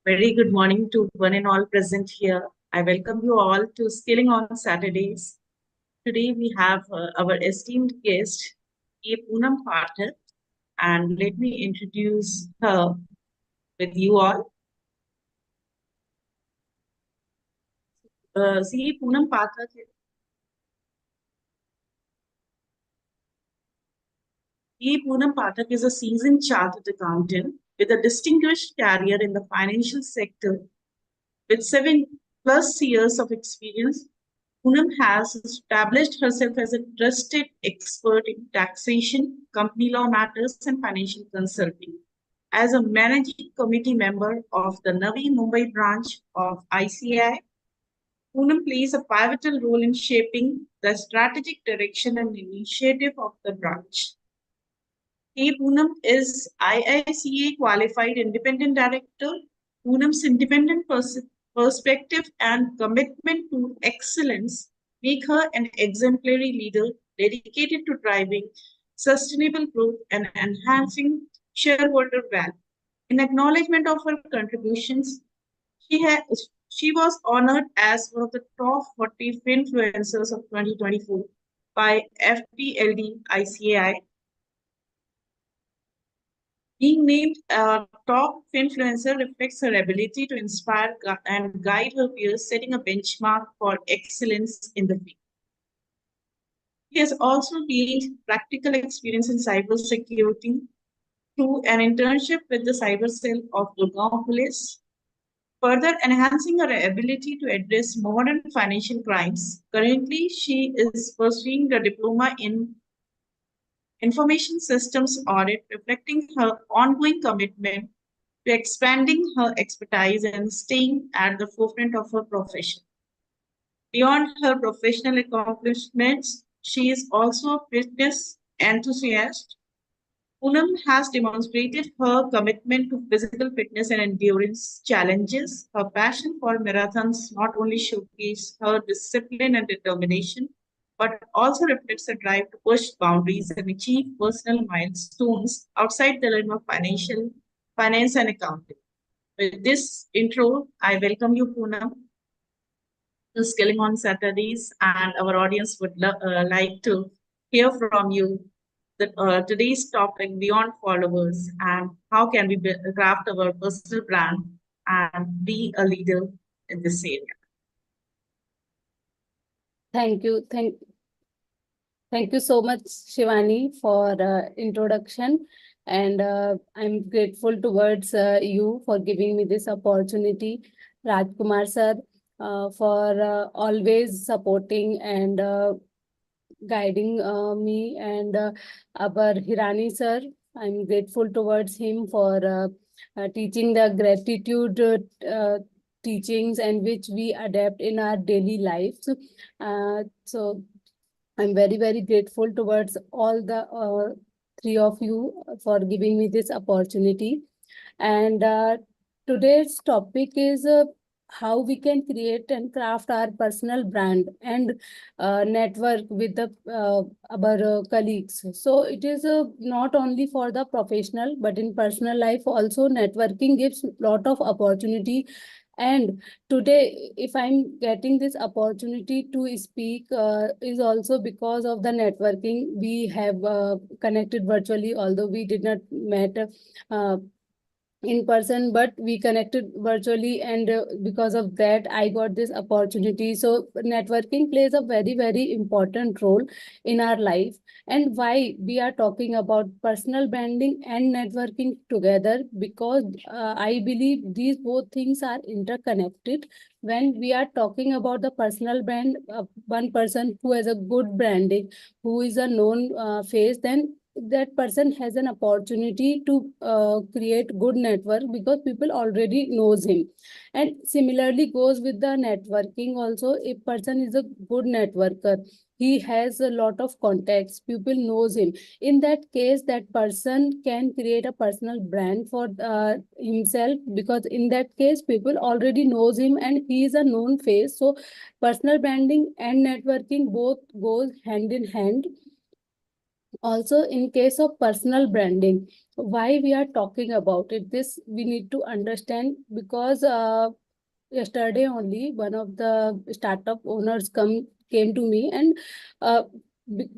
Very good morning to one and all present here. I welcome you all to Skilling on Saturdays. Today we have our esteemed guest, Poonam Pathak, and let me introduce her with you all. Poonam Pathak. Poonam Pathak is a seasoned chartered accountant with a distinguished career in the financial sector with 7+ years of experience. Poonam has established herself as a trusted expert in taxation, company law matters, and financial consulting. As a managing committee member of the Navi Mumbai Branch of ICAI, Poonam plays a pivotal role in shaping the strategic direction and initiative of the branch. Poonam is IICA qualified independent director. Poonam's independent perspective and commitment to excellence make her an exemplary leader dedicated to driving sustainable growth and enhancing shareholder value. In acknowledgement of her contributions, she was honored as one of the top 40 influencers of 2024 by FPLD ICAI. Being named a top influencer reflects her ability to inspire and guide her peers, setting a benchmark for excellence in the field. She has also gained practical experience in cybersecurity through an internship with the cyber cell of Gurgaon Police, further enhancing her ability to address modern financial crimes. Currently, she is pursuing a diploma in Information Systems Audit, reflecting her ongoing commitment to expanding her expertise and staying at the forefront of her profession. Beyond her professional accomplishments, she is also a fitness enthusiast. Poonam has demonstrated her commitment to physical fitness and endurance challenges. Her passion for marathons not only showcases her discipline and determination, but also reflects a drive to push boundaries and achieve personal milestones outside the realm of finance and accounting. With this intro, I welcome you, Poonam, to Skilling on Saturdays, and our audience would like to hear from you today's topic beyond followers and how can we craft our personal brand and be a leader in this area. Thank you. Thank you so much, Shivani, for introduction. And I'm grateful towards you for giving me this opportunity. Rajkumar sir, for always supporting and guiding me, and our Hirani sir, I'm grateful towards him for teaching the gratitude teachings and which we adapt in our daily lives. So I'm very, very grateful towards all the three of you for giving me this opportunity. And today's topic is how we can create and craft our personal brand and network with our colleagues. So it is not only for the professional, but in personal life also networking gives a lot of opportunity. And today, if I'm getting this opportunity to speak, is also because of the networking. We have connected virtually, although we did not met in person, but we connected virtually, and because of that I got this opportunity. So networking plays a very, very important role in our life. And why we are talking about personal branding and networking together, because I believe these both things are interconnected. When we are talking about the personal brand, one person who has a good branding, who is a known face, then that person has an opportunity to create good network because people already knows him. And similarly goes with the networking also. If person is a good networker, he has a lot of contacts, people knows him. In that case, that person can create a personal brand for himself, because in that case people already knows him and he is a known face. So personal branding and networking both goes hand in hand. Also, in case of personal branding, why we are talking about it, this we need to understand, because yesterday only one of the startup owners came to me, and uh,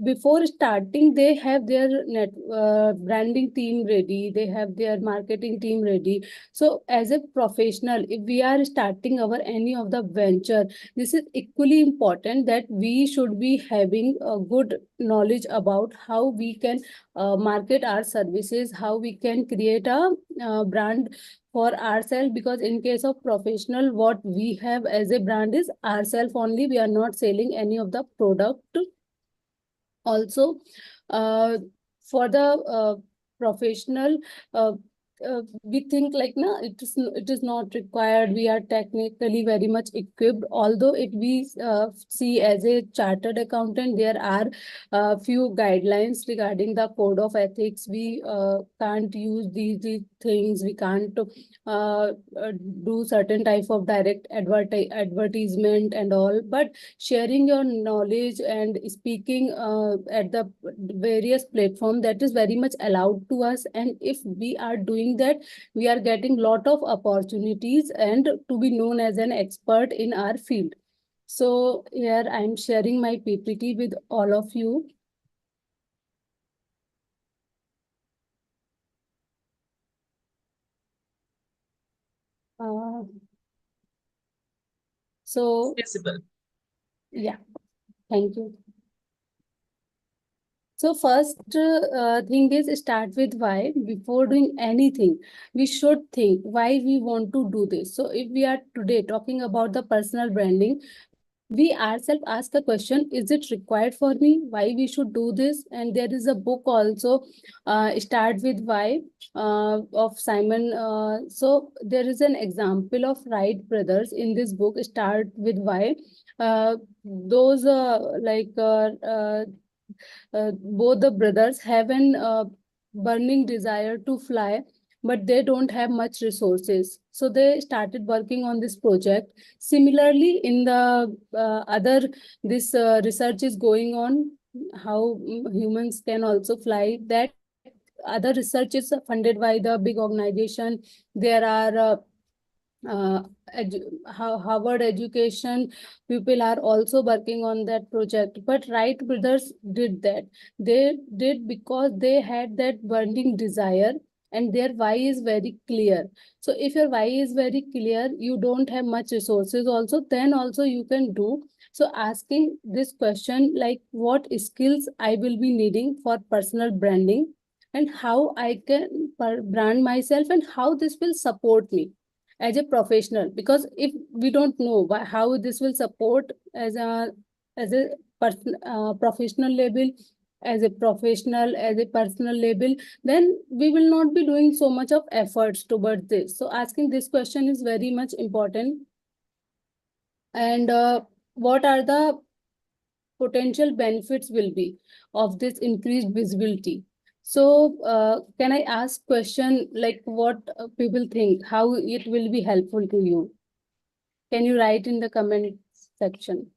before starting they have their branding team ready, they have their marketing team ready. So as a professional, if we are starting our any of the venture, this is equally important that we should be having a good knowledge about how we can market our services, how we can create a brand for ourselves. Because in case of professional, what we have as a brand is ourselves only, we are not selling any of the product. Also, uh, for the professional, uh, we think like, no, it is not required, we are technically very much equipped. Although it we see as a chartered accountant, there are few guidelines regarding the code of ethics. We can't use these things, we can't do certain type of direct advertisement and all. But sharing your knowledge and speaking at the various platform, that is very much allowed to us. And if we are doing that, we are getting lot of opportunities and to be known as an expert in our field. So here I'm sharing my PPT with all of you. Uh, so Visible. yeah, thank you. So first thing is start with why. Before doing anything, we should think why we want to do this. So if we are today talking about the personal branding, we ourselves ask a question, is it required for me? Why we should do this? And there is a book also, Start with Why, of Simon. So there is an example of Wright brothers in this book, Start with Why. Those both the brothers have an burning desire to fly, but they don't have much resources, so they started working on this project. Similarly, in the other, this research is going on how humans can also fly. That other research is funded by the big organization. There are uh, Harvard education people are also working on that project. But Wright brothers did that. They did because they had that burning desire, and their why is very clear. So if your why is very clear, you don't have much resources also, then also you can do. So asking this question, like what skills I will be needing for personal branding, and how I can brand myself, and how this will support me as a professional. Because if we don't know how this will support as a professional label, as a personal label, then we will not be doing so much of efforts towards this. So asking this question is very much important. And what are the potential benefits will be of this increased visibility? So can I ask question, like what people think, how it will be helpful to you? Can you write in the comment section?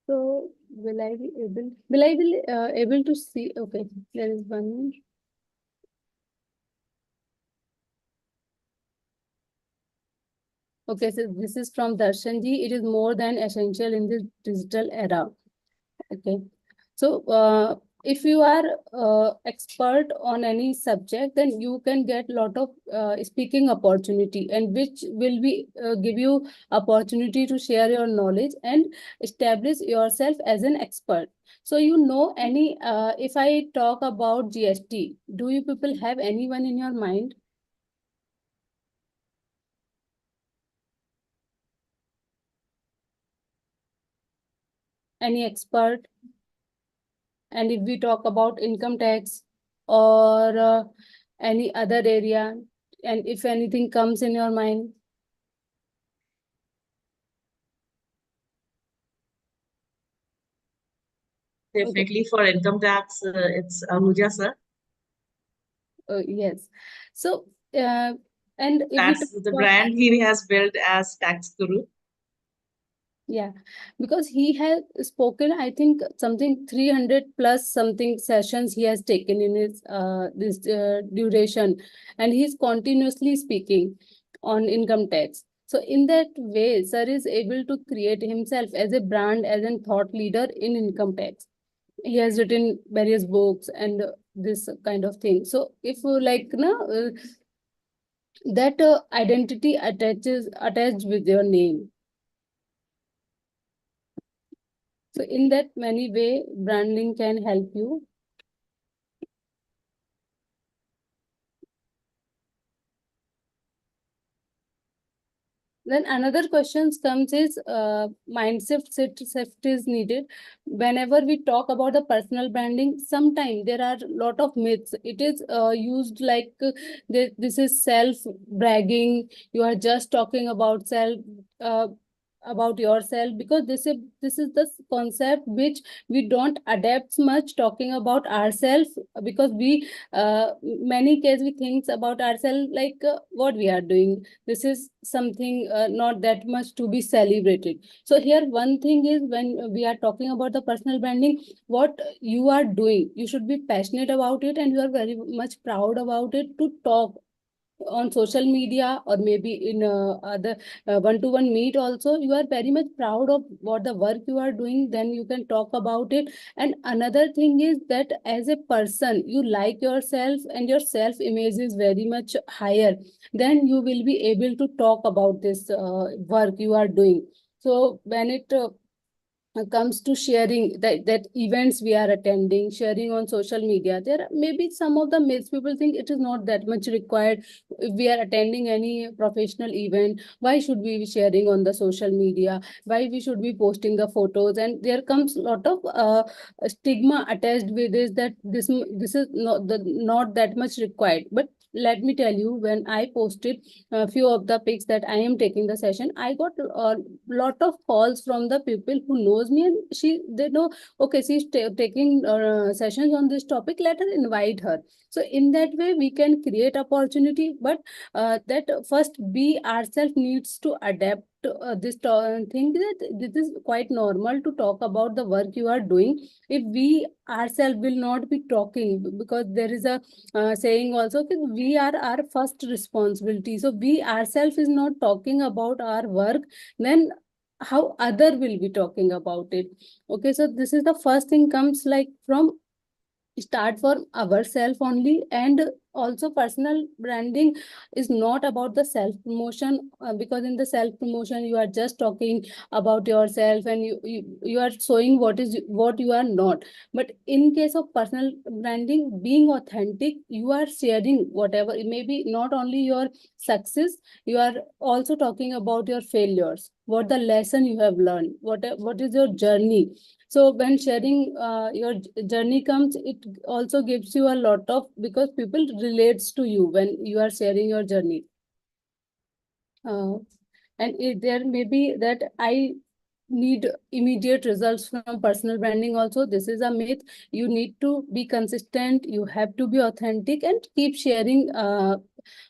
So will I be able to see? Okay, there is one. Okay, so this is from Darshanji. It is more than essential in this digital era. Okay. So, if you are expert on any subject, then you can get lot of speaking opportunity, and which will be give you opportunity to share your knowledge and establish yourself as an expert. So, you know, any if I talk about GST, do you people have anyone in your mind? Any expert? And if we talk about income tax or any other area, and if anything comes in your mind. Definitely for income tax, it's Ahuja, sir. Yes. So, and if we talk That's the about, brand he has built as Tax Guru. yeah, because he has spoken, I think something 300 plus something sessions he has taken in his this duration, and he's continuously speaking on income tax. So in that way, sir is able to create himself as a brand, as a thought leader in income tax. He has written various books and this kind of thing. So if like no, that identity attached with your name. So in that many way, branding can help you. Then another questions comes is shift is needed. Whenever we talk about the personal branding, sometimes there are lot of myths. It is used like this is self bragging. You are just talking about self. About yourself, because this is the concept which we don't adapt much talking about ourselves, because we many cases we think about ourselves like what we are doing, this is something not that much to be celebrated. So here one thing is, when we are talking about the personal branding, what you are doing, you should be passionate about it, and you are very much proud about it to talk on social media, or maybe in other one-to-one meet also. You are very much proud of what the work you are doing, then you can talk about it. And another thing is that as a person you like yourself and your self image is very much higher, then you will be able to talk about this work you are doing. So when it comes to sharing that events we are attending, sharing on social media, there may be some of the myths. People think it is not that much required. If we are attending any professional event, why should we be sharing on the social media, why we should be posting the photos? And there comes a lot of stigma attached with this, that this is not that much required. But let me tell you, when I posted a few of the pics that I am taking the session, I got a lot of calls from the people who knows me, and they know, okay, she's taking sessions on this topic, let her invite her. So in that way we can create opportunity. But that first we ourselves needs to adapt this thing, that this is quite normal to talk about the work you are doing. If we ourselves will not be talking, because there is a saying also that we are our first responsibility. So we ourselves is not talking about our work, then how other will be talking about it? Okay, so this is the first thing comes like from start for ourselves only. And also personal branding is not about the self promotion, because in the self promotion you are just talking about yourself, and you are showing what you are not. But in case of personal branding, being authentic, you are sharing whatever it may be, not only your success, you are also talking about your failures, what the lesson you have learned, what is your journey. So when sharing your journey comes, it also gives you a lot of, because people relates to you when you are sharing your journey. Uh, and there may be that I need immediate results from personal branding also. This is a myth. You need to be consistent, you have to be authentic, and keep sharing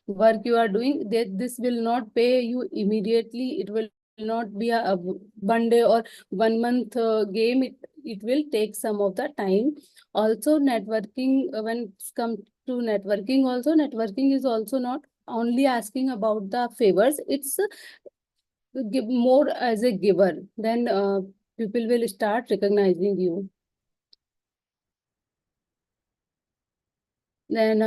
work you are doing. This will not pay you immediately. It will not be a one day or 1 month game. It will take some of the time. Also networking, when it's come to networking also, networking is also not only asking about the favors. It's give more as a giver, then people will start recognizing you. Then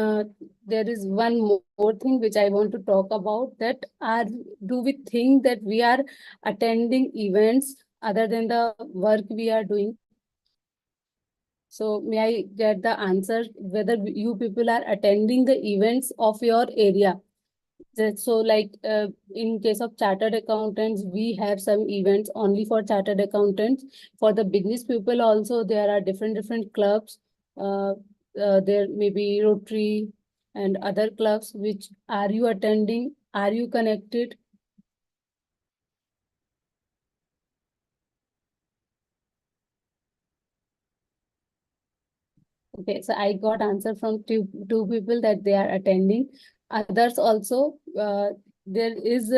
there is one more thing which I want to talk about, that are do we think that we are attending events other than the work we are doing? So may I get the answer whether you people are attending the events of your area? So like in case of chartered accountants, we have some events only for chartered accountants. For the business people also, there are different clubs. Uh, there may be Rotary and other clubs. Which are you attending? Are you connected? Okay, so I got answer from two people that they are attending. Others also, there is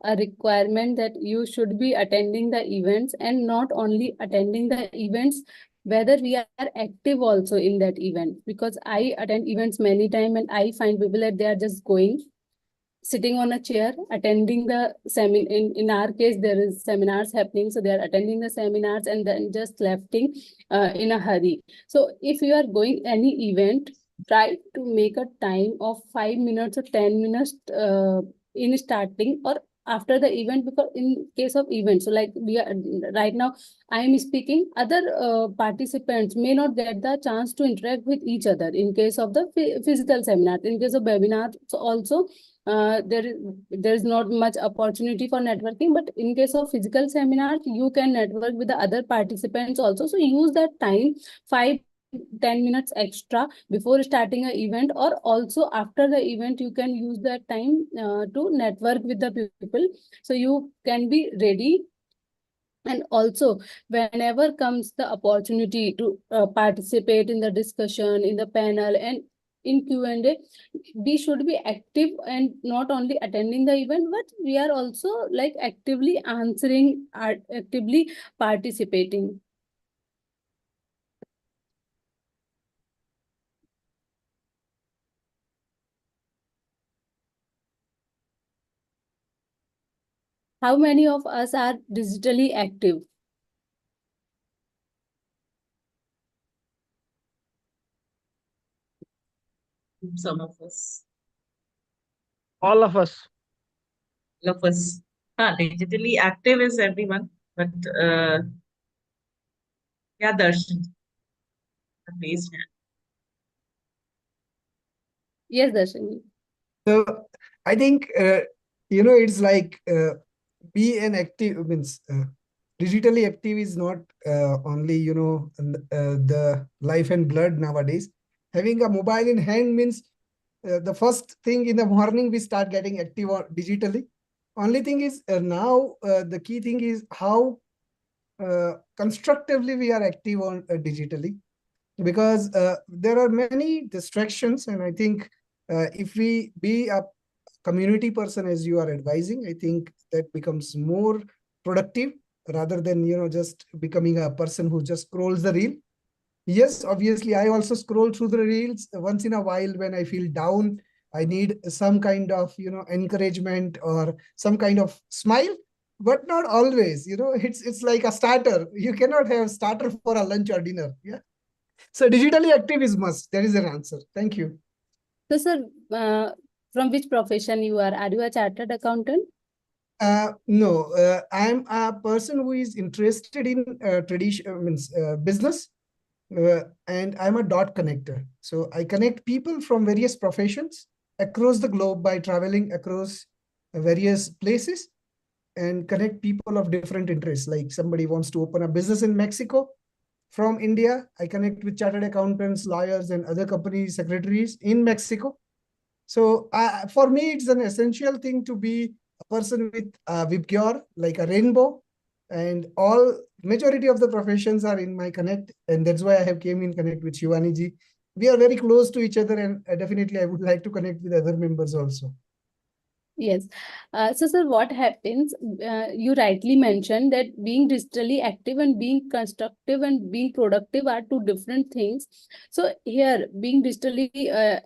a requirement that you should be attending the events, and not only attending the events, whether we are active also in that event. Because I attend events many times and I find people that they are just going, sitting on a chair, attending the seminar. In our case, there is seminars happening, so they are attending the seminars and then just lefting in a hurry. So if you are going any event, try to make a time of 5 minutes or 10 minutes in starting or after the event. Because in case of events, so like we are right now, I am speaking, other participants may not get the chance to interact with each other. In case of the physical seminar, in case of webinars also, there is not much opportunity for networking. But in case of physical seminars, you can network with the other participants also. So use that time, 5-10 minutes extra before starting an event, or also after the event, you can use that time to network with the people, so you can be ready. And also, whenever comes the opportunity to participate in the discussion, in the panel, and in Q&A, we should be active and not only attending the event, but we are also like actively answering, actively participating. How many of us are digitally active? Some of us. All of us. All of us. Digitally active is everyone, but yeah, Darshan. Raised hand. Yes, Darshani. So I think it's like be an active means digitally active is not only the life and blood nowadays. Having a mobile in hand means the first thing in the morning we start getting active digitally. Only thing is now the key thing is how constructively we are active on digitally, because there are many distractions, and I think if we be a community person as you are advising, I think that becomes more productive rather than just becoming a person who just scrolls the reel. Yes, obviously I also scroll through the reels once in a while when I feel down. I need some kind of encouragement or some kind of smile, but not always. It's like a starter. You cannot have starter for a lunch or dinner. Yeah. So digitally active is must. There is an answer. Thank you. So, sir, from which profession you are? Are you a chartered accountant? No, I'm a person who is interested in tradition, means business, and I'm a dot connector. So I connect people from various professions across the globe by traveling across various places and connect people of different interests. Like somebody wants to open a business in Mexico. From India, I connect with chartered accountants, lawyers, and other company secretaries in Mexico. So for me, it's an essential thing to be a person with Vibgyor, like a rainbow, and all majority of the professions are in my connect, and that's why I have came in connect with Shivani ji. We are very close to each other, and definitely I would like to connect with other members also. Yes. So, sir, what happens? You rightly mentioned that being digitally active and being constructive and being productive are two different things. So, here, being digitally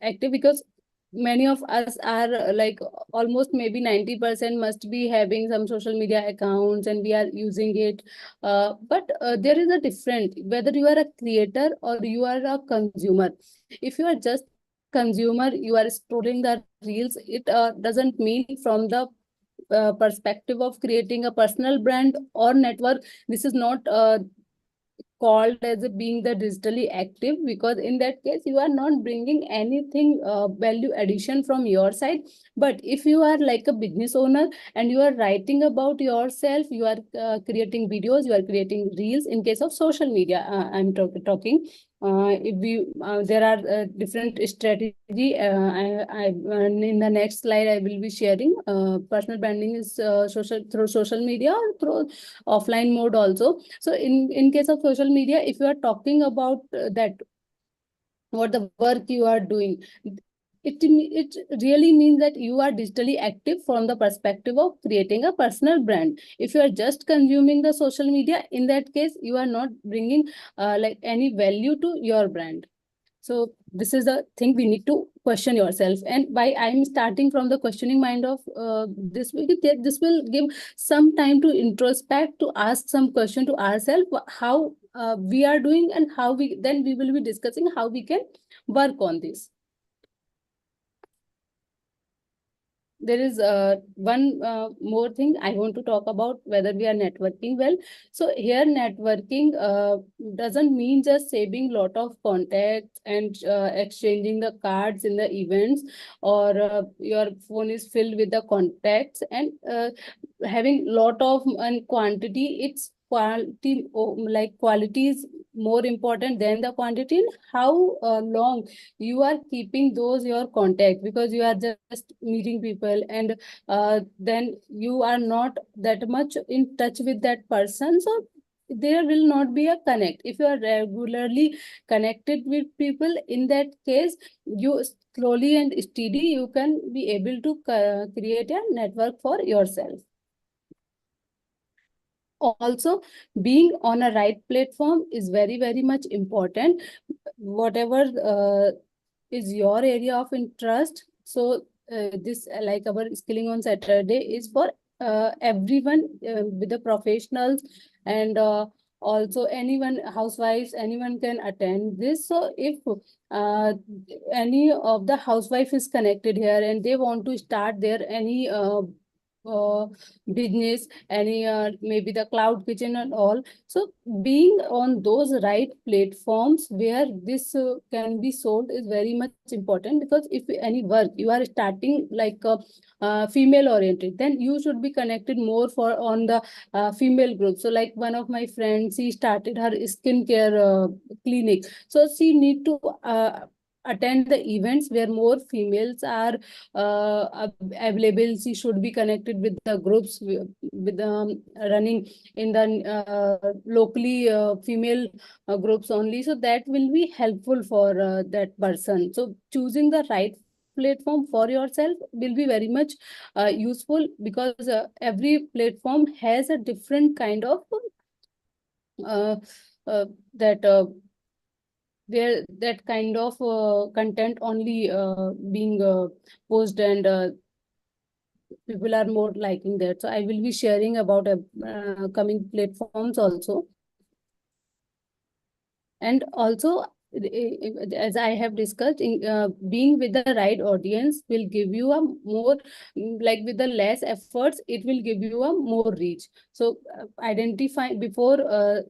active, because many of us are like almost maybe 90% must be having some social media accounts and we are using it. But there is a different, whether you are a creator or you are a consumer. If you are just a consumer, you are scrolling the reels, it doesn't mean from the perspective of creating a personal brand or network. This is not called as a being the digitally active, because in that case you are not bringing anything value addition from your side. But if you are like a business owner and you are writing about yourself, you are creating videos, you are creating reels. In case of social media, I'm talking, if we there are different strategy. In the next slide I will be sharing. Personal branding is social, through social media or through offline mode also. So in case of social media, if you are talking about that what the work you are doing. It really means that you are digitally active from the perspective of creating a personal brand. If you are just consuming the social media, in that case you are not bringing like any value to your brand. So this is the thing we need to question yourself. And why I'm starting from the questioning mind of this, this will give some time to introspect, to ask some question to ourselves, how we are doing, and how we will be discussing how we can work on this. There is one more thing I want to talk about, whether we are networking well. So here networking doesn't mean just saving lot of contacts and exchanging the cards in the events, or your phone is filled with the contacts and having lot of quantity. It's quality, like quality is more important than the quantity. How long you are keeping those your contact, because you are just meeting people, and then you are not that much in touch with that person, so there will not be a connect. If you are regularly connected with people, in that case you slowly and steady you can be able to create a network for yourself. Also, being on a right platform is very much important. Whatever is your area of interest, so this like our skilling on Saturday is for everyone, with the professionals, and also anyone, housewives, anyone can attend this. So if uh, any of the housewife is connected here and they want to start their any uh, business, any maybe the cloud kitchen and all, so being on those right platforms where this can be sold is very much important. Because if any work you are starting like female oriented, then you should be connected more for on the female group. So like one of my friends, she started her skincare clinic, so she need to attend the events where more females are available. She should be connected with the groups with running in the locally female groups only, so that will be helpful for that person. So choosing the right platform for yourself will be very much useful, because every platform has a different kind of uh, that where that kind of content only being posted, and people are more liking that. So I will be sharing about coming platforms also. And also, as I have discussed, being with the right audience will give you a more, like with the less efforts, it will give you a more reach. So identify before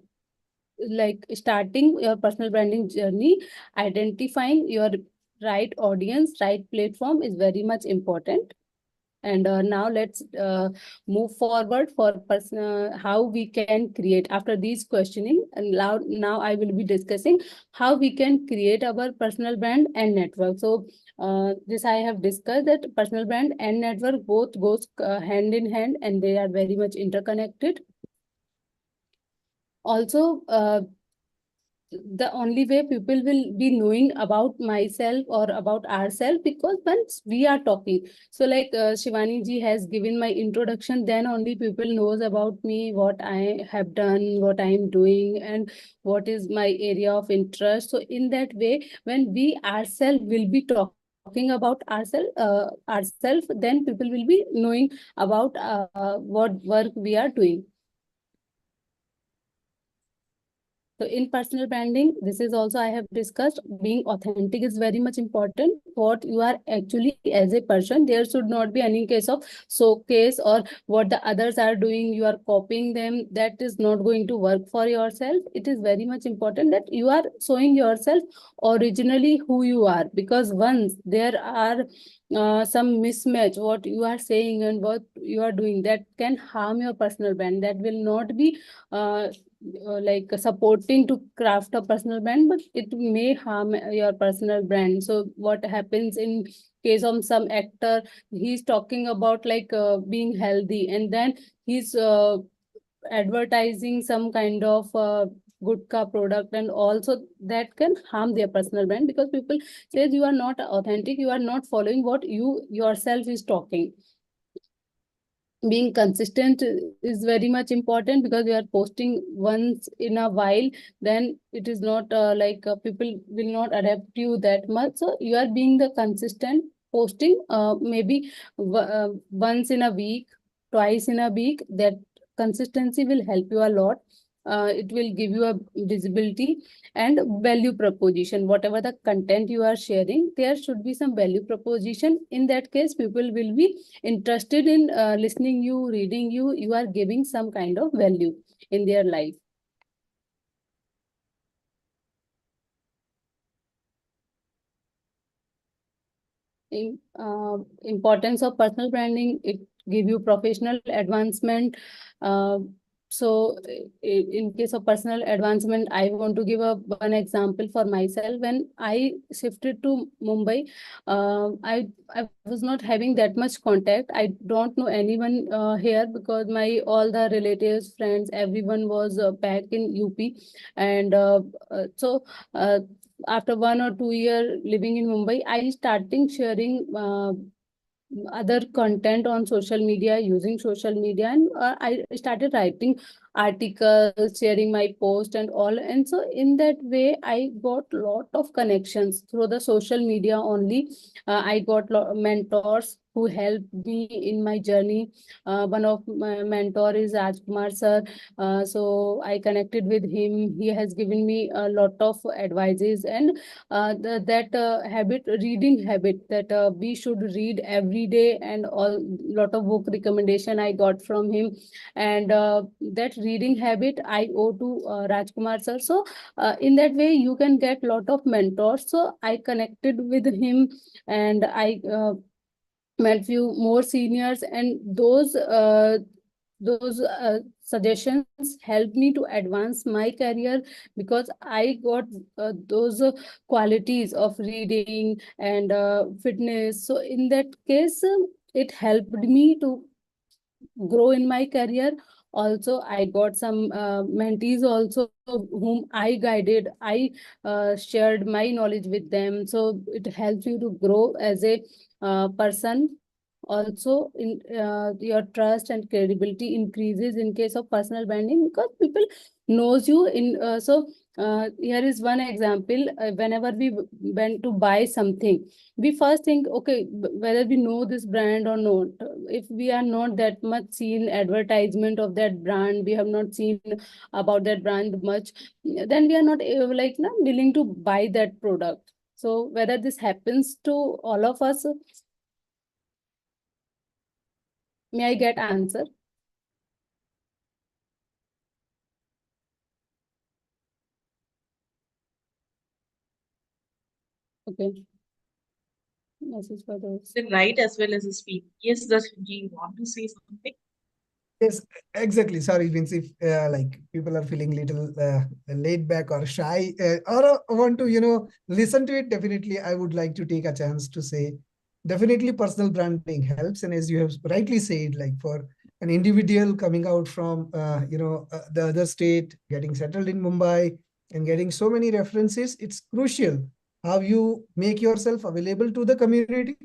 like starting your personal branding journey, identifying your right audience, right platform is very much important. And now let's move forward for how we can create after these questioning. And now I will be discussing how we can create our personal brand and network. So this I have discussed, that personal brand and network both goes hand in hand, and they are very much interconnected. Also, the only way people will be knowing about myself or about ourselves, because once we are talking, so like Shivani ji has given my introduction, then only people knows about me, what I have done, what I am doing, and what is my area of interest. So in that way, when we ourselves will be talking about ourselves, then people will be knowing about what work we are doing. So in personal branding, this is also I have discussed, being authentic is very much important. What you are actually as a person, there should not be any case of showcase or what the others are doing, you are copying them. That is not going to work for yourself. It is very much important that you are showing yourself originally who you are, because once there are some mismatch, what you are saying and what you are doing, that can harm your personal brand. That will not be like supporting to craft a personal brand, but it may harm your personal brand. So what happens in case of some actor, he's talking about like being healthy, and then he's advertising some kind of gutka product, and also that can harm their personal brand, because people says you are not authentic, you are not following what you yourself is talking. Being consistent is very much important, because you are posting once in a while, then it is not people will not adapt you that much. So you are being the consistent posting, maybe once in a week, twice in a week. That consistency will help you a lot. It will give you a visibility and value proposition. Whatever the content you are sharing, there should be some value proposition. In that case, people will be interested in listening you, reading you. You are giving some kind of value in their life. Importance of personal branding, it give you professional advancement. So in case of personal advancement, I want to give one example for myself. When I shifted to Mumbai, I was not having that much contact. I don't know anyone here, because my all the relatives, friends, everyone was back in UP. And so after 1 or 2 years living in Mumbai, I starting sharing other content on social media, using social media, and I started writing articles, sharing my post and all. And so in that way, I got lot of connections through the social media only. I got mentors who helped me in my journey. One of my mentor is Rajkumar sir. So I connected with him. He has given me a lot of advices, and that habit, reading habit, that we should read every day, and all lot of book recommendation I got from him. And that reading habit I owe to Rajkumar sir. So in that way you can get lot of mentors. So I connected with him, and I met few more seniors, and those suggestions helped me to advance my career, because I got those qualities of reading and fitness. So in that case, it helped me to grow in my career. Also, I got some mentees also, whom I guided. I shared my knowledge with them. So it helps you to grow as a person. Also, in your trust and credibility increases in case of personal branding, because people knows you in. Here is one example. Whenever we went to buy something, we first think, okay, whether we know this brand or not. If we are not that much seen advertisement of that brand, we have not seen about that brand much, then we are not willing to buy that product. So whether this happens to all of us, may I get answer? Okay. Message for those. The write as well as the speak. Yes, do you want to say something? Yes, exactly. Sorry, Vince, if like people are feeling little laid back or shy, or want to, listen to it, definitely I would like to take a chance to say, definitely personal branding helps. And as you have rightly said, like for an individual coming out from, the other state, getting settled in Mumbai and getting so many references, it's crucial how you make yourself available to the community,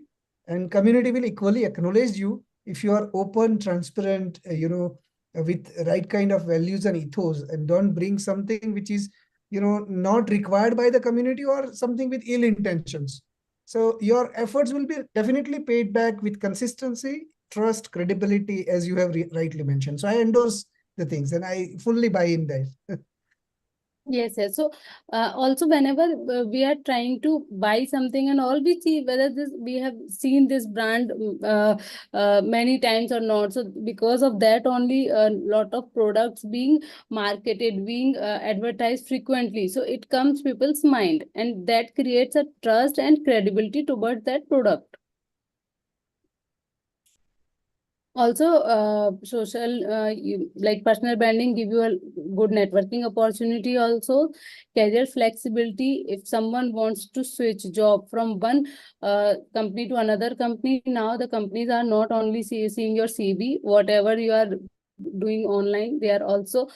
and community will equally acknowledge you if you are open, transparent, with right kind of values and ethos, and don't bring something which is, not required by the community, or something with ill intentions. So your efforts will be definitely paid back with consistency, trust, credibility, as you have rightly mentioned. So I endorse the things, and I fully buy in that. Yes, yes. So also whenever we are trying to buy something and all, we see whether this we have seen this brand many times or not. So because of that only, a lot of products being marketed, being advertised frequently. So it comes people's mind, and that creates a trust and credibility towards that product. Also, like personal branding give you a good networking opportunity. Also, career flexibility. If someone wants to switch job from one company to another company, now the companies are not only seeing your CV, whatever you are doing online. They are also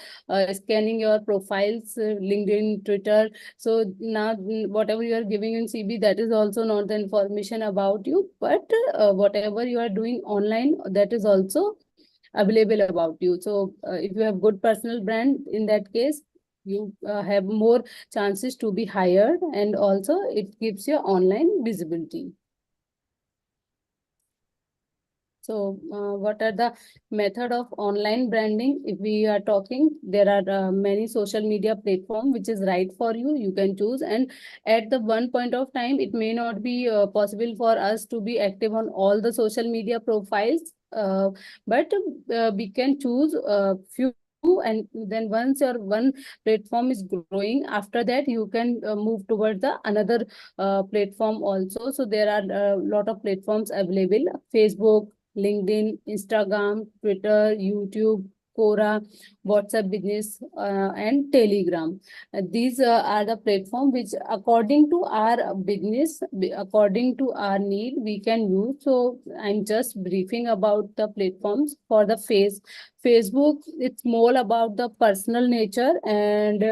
scanning your profiles, LinkedIn, Twitter. So now whatever you are giving in CV, that is also not the information about you, but whatever you are doing online, that is also available about you. So if you have good personal brand, in that case, you have more chances to be hired, and also it gives you online visibility. So what are the method of online branding? If we are talking, there are many social media platform which is right for you. You can choose, and at the one point of time, it may not be possible for us to be active on all the social media profiles, but we can choose few. And then once your one platform is growing, after that you can move towards the another platform also. So there are a lot of platforms available: Facebook, LinkedIn, Instagram, Twitter, YouTube, Quora, WhatsApp Business, and Telegram. These are the platform which, according to our business, according to our need, we can use. So I'm just briefing about the platforms. For the Facebook, it's more about the personal nature, and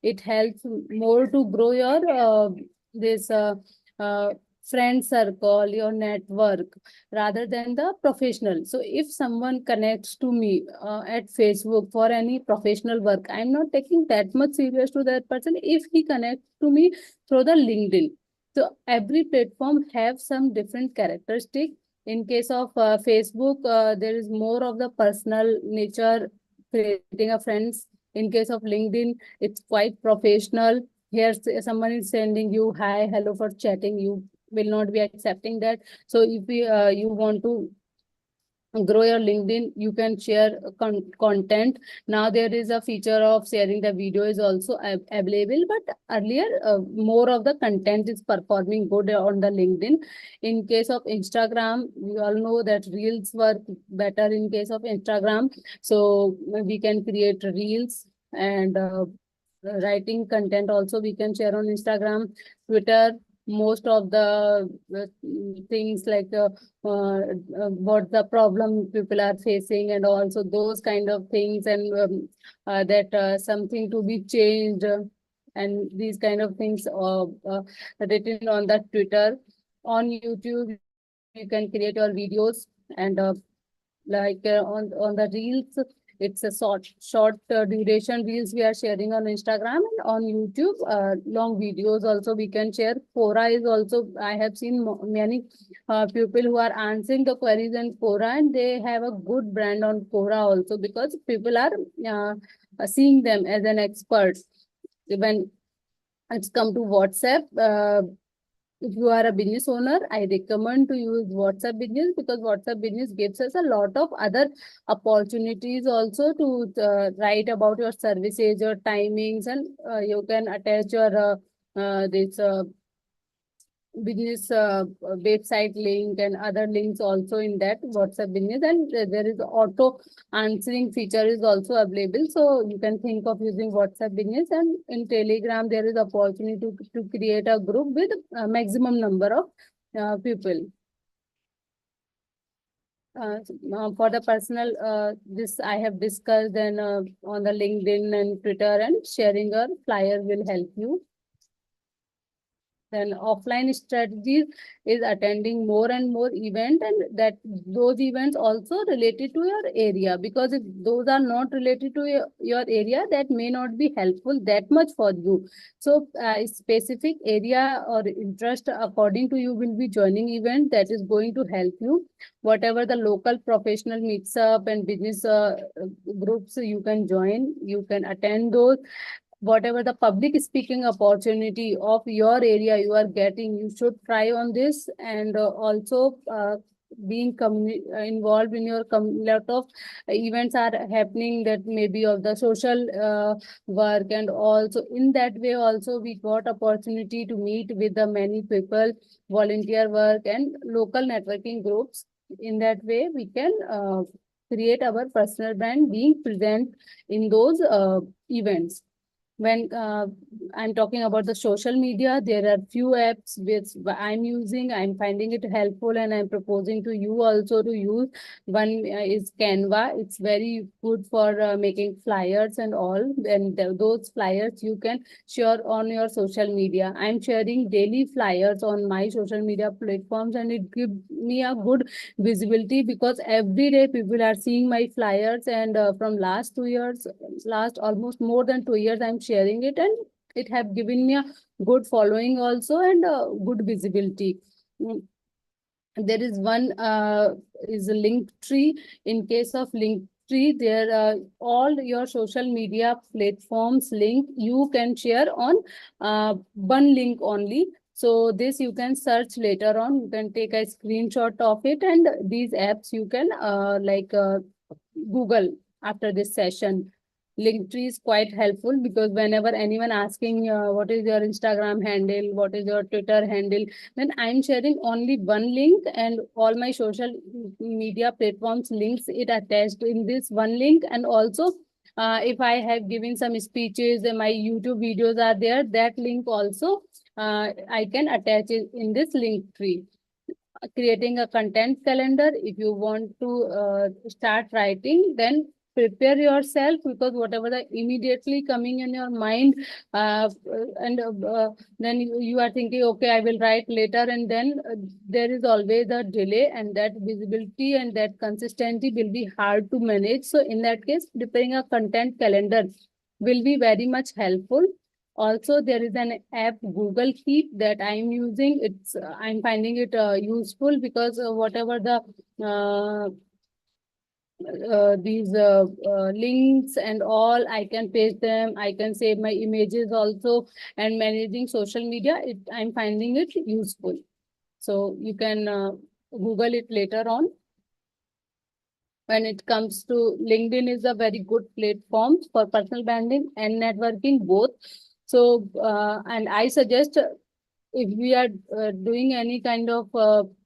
it helps more to grow your this uh, friend circle, your network, rather than the professional. So if someone connects to me at Facebook for any professional work, I'm not taking that much serious to that person if he connects to me through the LinkedIn. So every platform have some different characteristic. In case of Facebook, there is more of the personal nature, creating a friends. In case of LinkedIn, it's quite professional. Here someone is sending you hi, hello for chatting. You will not be accepting that. So if you want to grow your LinkedIn, you can share content. Now there is a feature of sharing the video is also available, but earlier more of the content is performing good on the LinkedIn. In case of Instagram, we all know that reels work better in case of Instagram. So we can create reels, and writing content also we can share on Instagram. Twitter, most of the things like what the problem people are facing, and also those kind of things, and that something to be changed, and these kind of things written on the Twitter. On YouTube, you can create your videos, and like on the reels, it's a short duration reels we are sharing on Instagram, and on YouTube long videos also we can share. Quora is also, I have seen many people who are answering the queries in Quora, and they have a good brand on Quora also, because people are seeing them as an expert. When it's come to WhatsApp, if you are a business owner, I recommend to use WhatsApp Business, because WhatsApp Business gives us a lot of other opportunities also to write about your services, your timings, and you can attach your this business website link and other links also in that WhatsApp Business. And there is auto answering feature is also available, so you can think of using WhatsApp Business. And in Telegram, there is opportunity to create a group with a maximum number of people. For the personal, this I have discussed, and on the LinkedIn and Twitter, and sharing a flyer will help you. Then offline strategies is attending more and more event, and that those events also related to your area, because if those are not related to your area, that may not be helpful that much for you. So specific area or interest according to you will be joining event that is going to help you. Whatever the local professional meets up and business groups you can join, you can attend those. Whatever the public speaking opportunity of your area you are getting, you should try on this. And also being involved in your lot of events are happening, that maybe of the social work, and also in that way also we got opportunity to meet with the many people, volunteer work and local networking groups. In that way we can create our personal brand being present in those events. when I'm talking about the social media, there are few apps which I'm using. I'm finding it helpful, and I'm proposing to you also to use. One is Canva. It's very good for making flyers and all. And those flyers you can share on your social media. I'm sharing daily flyers on my social media platforms, and it gives me a good visibility because every day people are seeing my flyers. And from last 2 years, last almost more than 2 years, I'm sharing it, and it have given me a good following also, and good visibility. Mm, there is one is a link tree. In case of link tree, there all your social media platforms link you can share on one link only. So this you can search later on, you can take a screenshot of it, and these apps you can Google after this session. Linktree is quite helpful because whenever anyone asking what is your Instagram handle, what is your Twitter handle, then I'm sharing only one link, and all my social media platforms links it attached in this one link. And also if I have given some speeches and my YouTube videos are there, that link also I can attach it in this link tree. Creating a content calendar, if you want to start writing, then prepare yourself, because whatever the immediately coming in your mind, and then you are thinking, okay, I will write later, and then there is always a delay, and that visibility and that consistency will be hard to manage. So in that case, preparing a content calendar will be very much helpful. Also, there is an app, Google Keep, that I'm using. I'm finding it useful because whatever the these links and all, I can paste them. I can save my images also, and managing social media, I'm finding it useful. So you can Google it later on. When it comes to LinkedIn, is a very good platform for personal branding and networking both. So and I suggest if we are doing any kind of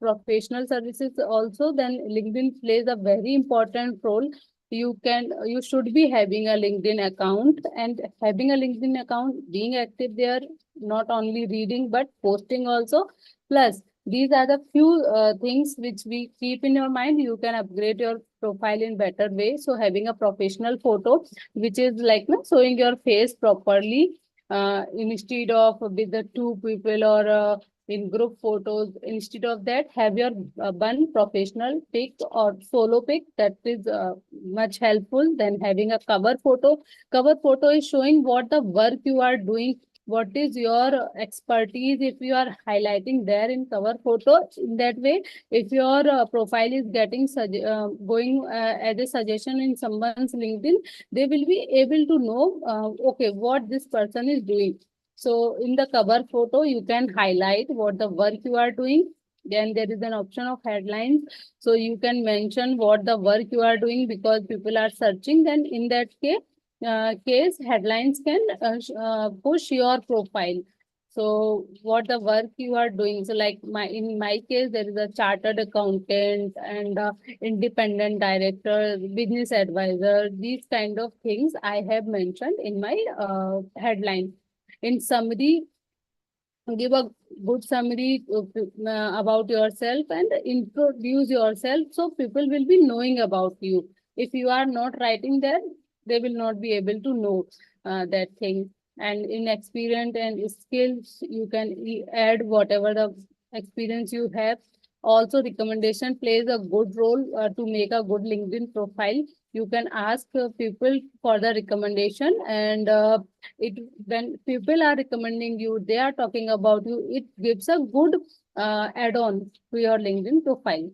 professional services also, then LinkedIn plays a very important role. You should be having a LinkedIn account, and having a LinkedIn account, being active there, not only reading but posting also. Plus, these are the few things which we keep in your mind. You can upgrade your profile in better way. So having a professional photo, which is like showing your face properly, instead of with the two people, or in group photos. Instead of that, have your one professional pic or solo pic. That is much helpful than having a cover photo. Cover photo is showing what the work you are doing, what is your expertise. If you are highlighting there in cover photo, in that way, if your profile is getting going as a suggestion in someone's LinkedIn, they will be able to know okay, what this person is doing. So in the cover photo, you can highlight what the work you are doing. Then there is an option of headlines, so you can mention what the work you are doing, because people are searching. Then in that case, headlines can push your profile. So what the work you are doing. So like in my case, there is a chartered accountant and independent director, business advisor. These kind of things I have mentioned in my headline. In summary, give a good summary about yourself and introduce yourself, so people will be knowing about you. If you are not writing there, they will not be able to know that thing. And in experience and skills, you can add whatever the experience you have. Also, recommendation plays a good role to make a good LinkedIn profile. You can ask people for the recommendation, and it when people are recommending you, they are talking about you, it gives a good add-on to your LinkedIn profile.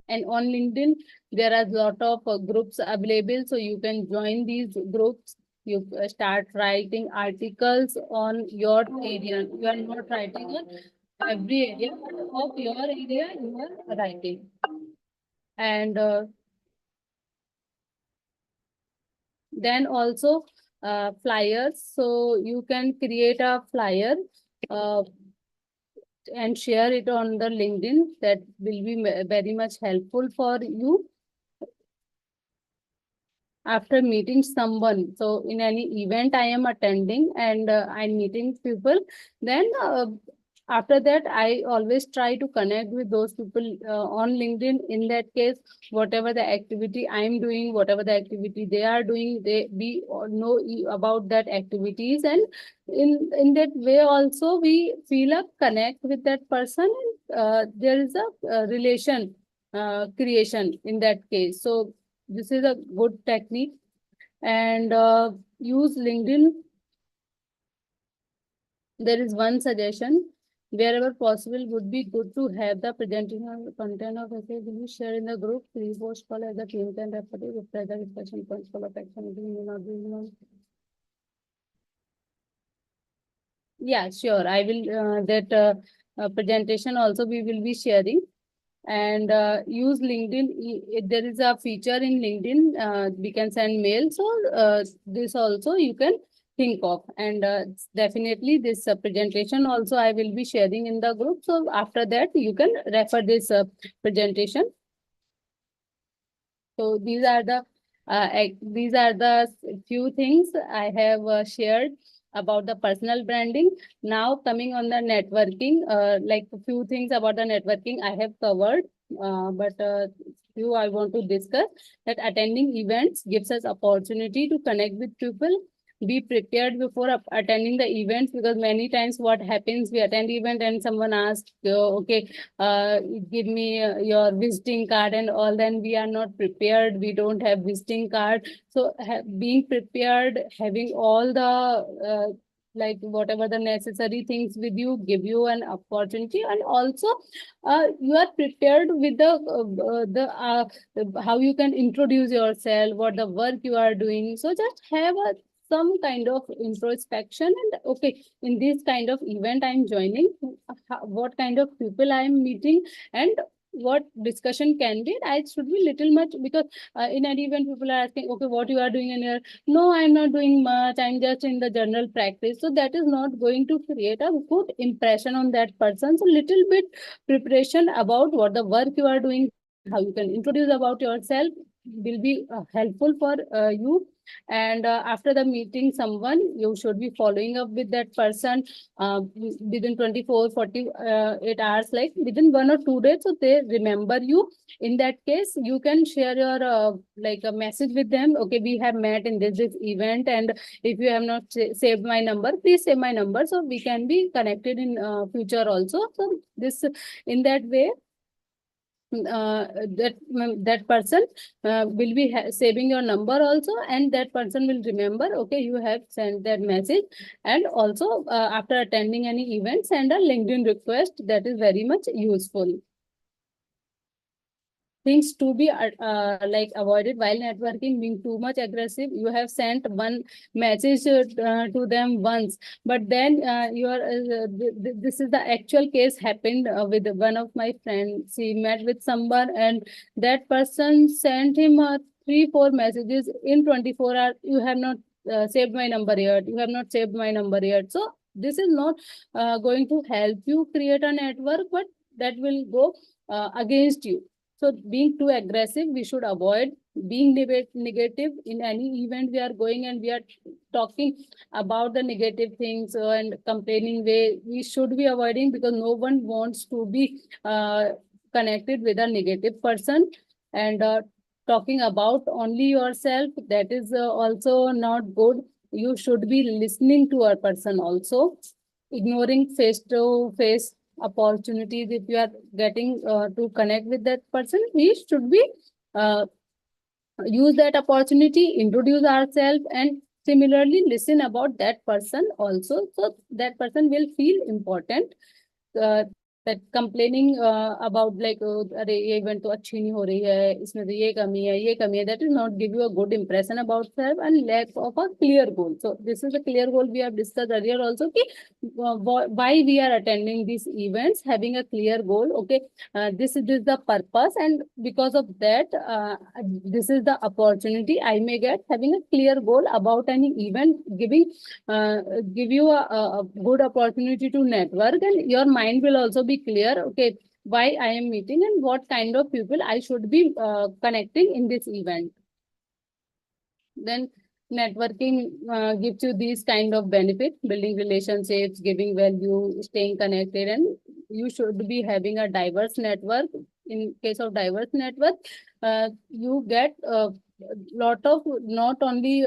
And on LinkedIn, there are a lot of groups available, so you can join these groups. You start writing articles on your area. You are not writing on every area of your area, you are writing. And then also flyers. So you can create a flyer uh, and share it on the LinkedIn. That will be very much helpful for you. after meeting someone, so in any event I am attending and I'm meeting people, then after that I always try to connect with those people on LinkedIn. In that case, whatever the activity I'm doing, whatever the activity they are doing, we all know about that activities, and in that way also we feel a connect with that person, and there is a relation creation in that case. So this is a good technique. And use LinkedIn. There is one suggestion: wherever possible, would be good to have the presentation of content of essay will be shared in the group. Please post call as the team can refer to if further discussion points for action may not be known. Yeah, sure. I will that presentation also we will be sharing. And use LinkedIn. There is a feature in LinkedIn, we can send mail. So this also you can think of. And definitely this presentation also I will be sharing in the group. So after that you can refer this presentation. So these are the few things I have shared about the personal branding. Now coming on the networking, like a few things about the networking I have covered, but few I want to discuss. That attending events gives us opportunity to connect with people. Be prepared before attending the events, because many times what happens, we attend event and someone asks, okay, give me your visiting card and all, then we are not prepared, we don't have visiting card. So being prepared, having all the like whatever the necessary things with you, give you an opportunity. And also you are prepared with the how you can introduce yourself, what the work you are doing. So just have some kind of introspection, and okay, in this kind of event I'm joining, what kind of people I'm meeting, and what discussion can be. I should be little much, because in an event people are asking, okay, what you are doing in here? No, I'm not doing much, I'm just in the general practice. So that is not going to create a good impression on that person. So little bit preparation about what the work you are doing, how you can introduce about yourself, will be helpful for you. And after the meeting someone, you should be following up with that person within 24-48 hours, like within 1 or 2 days, so they remember you. In that case, you can share your like a message with them. Okay, we have met in this event, and if you have not saved my number, please save my number, so we can be connected in future also. So this, in that way, that person will be saving your number also, and that person will remember, okay, you have sent that message. And also after attending any event, send a LinkedIn request. That is very much useful. Things to be like avoided while networking: being too much aggressive. You have sent one message to them once, but then this is the actual case happened with one of my friends. She met with someone, and that person sent him 3-4 messages in 24 hours. You have not saved my number yet, you have not saved my number yet. So this is not going to help you create a network, but that will go against you. So being too aggressive, we should avoid. Being negative in any event we are going, and we are talking about the negative things and complaining way, we should be avoiding, because no one wants to be connected with a negative person. And talking about only yourself, that is also not good. You should be listening to a person also. Ignoring face-to-face opportunities. If you are getting to connect with that person, we should be use that opportunity, introduce ourselves, and similarly listen about that person also, so that person will feel important. That complaining about like अरे ये event तो अच्छी नहीं हो रही है, इसमें तो ये कमी है, that is not give you a good impression about self, and lack of a clear goal. So this is a clear goal we have discussed earlier also, ki why we are attending these events, having a clear goal. Okay, this is the purpose, and because of that this is the opportunity I may get. Having a clear goal about any event, give you a good opportunity to network, and your mind will also be clear. Okay, why I am meeting and what kind of people I should be connecting in this event. Then networking gives you these kind of benefit, building relationships, giving value, staying connected, and you should be having a diverse network. In case of diverse network, you get a lot of not only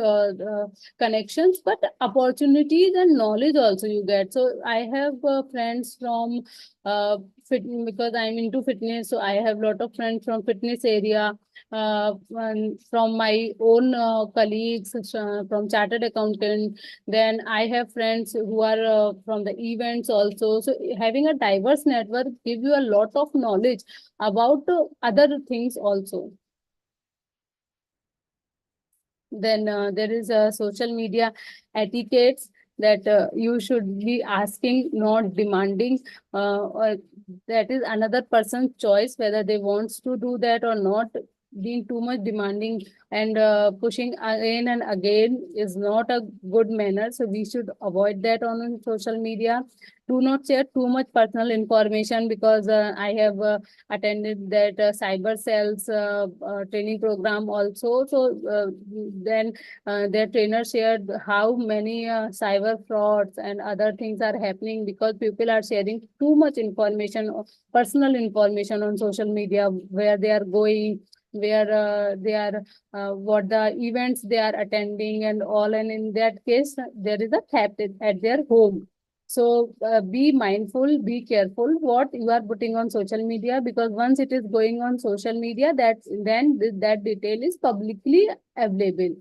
connections but opportunities and knowledge also you get. So I have friends from fit, because I'm into fitness, so I have lot of friends from fitness area, and from my own colleagues, from chartered accountant. Then I have friends who are from the events also. So having a diverse network give you a lot of knowledge about other things also. Then there is a social media etiquettes that you should be asking, not demanding. Or that is another person's choice whether they wants to do that or not. Being too much demanding and pushing again and again is not a good manner. So we should avoid that on social media. Do not share too much personal information, because I have attended that cyber cells training program also. So then their trainer shared how many cyber frauds and other things are happening because people are sharing too much information, personal information on social media, where they are going, where they are, what the events they are attending and all. And in that case, there is a theft at their home. So be mindful, be careful what you are putting on social media, because once it is going on social media, that detail is publicly available.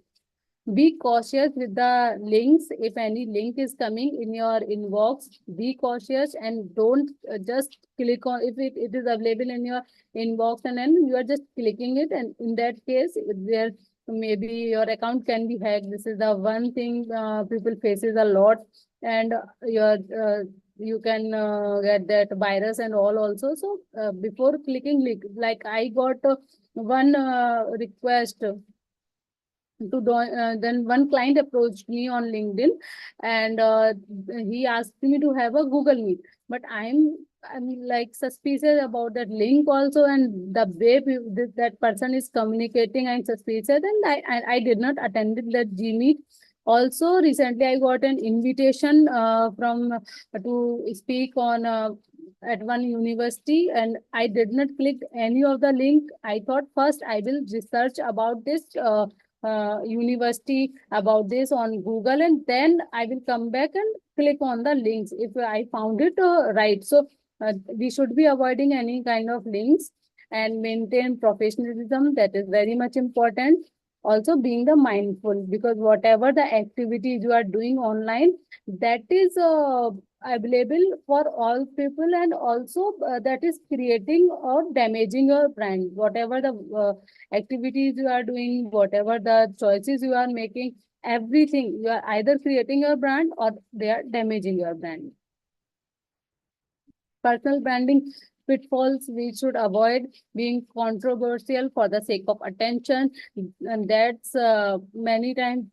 Be cautious with the links. If any link is coming in your inbox, be cautious and don't just click on. If it is available in your inbox and then you are just clicking it, and in that case, there maybe your account can be hacked. This is the one thing people faces a lot. And your you can get that virus and all also. So before clicking link, like I got one request to do, then one client approached me on LinkedIn, and he asked me to have a Google Meet. But I'm like suspicious about that link also, and the way that person is communicating, I'm suspicious, and I did not attend that G Meet. Also, recently I got an invitation from to speak on at one university, and I did not click any of the link. I thought first I will research about this university, about this on Google, and then I will come back and click on the links if I found it right. So we should be avoiding any kind of links and maintain professionalism. That is very much important. Also being the mindful, because whatever the activities you are doing online, that is available for all people, and also that is creating or damaging your brand. Whatever the activities you are doing, whatever the choices you are making, everything, you are either creating your brand or they are damaging your brand. Personal branding pitfalls: we should avoid being controversial for the sake of attention. And that's many times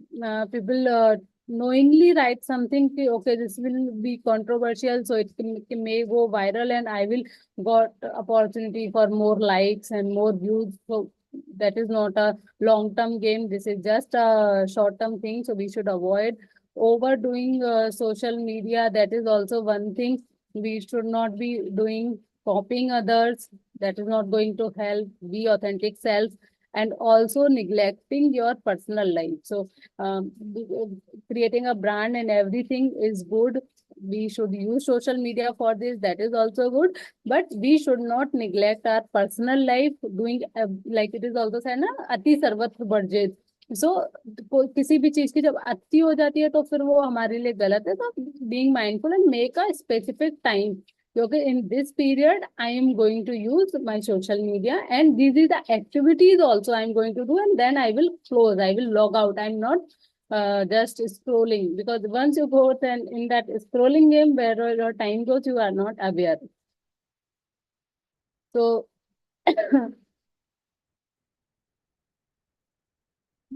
people knowingly write something, okay, this will be controversial, so it may go viral and I will got opportunity for more likes and more views. So that is not a long-term game. This is just a short-term thing. So we should avoid overdoing social media. That is also one thing we should not be doing. Copying others, that is not going to help. Be authentic self, and also neglecting your personal life. So creating a brand and everything is good. We should use social media for this, that is also good, but we should not neglect our personal life. Doing like it is also said na, ati sarvatra barjit. सो किसी भी चीज की जब अति हो जाती है तो फिर वो हमारे लिए गलत है. तो being mindful and make a specific time, okay, in this period I am going to use my social media and these are the activities also I'm going to do, and then I will close, I will log out. I'm not just scrolling, because once you go then in that scrolling game where your time goes, you are not aware. So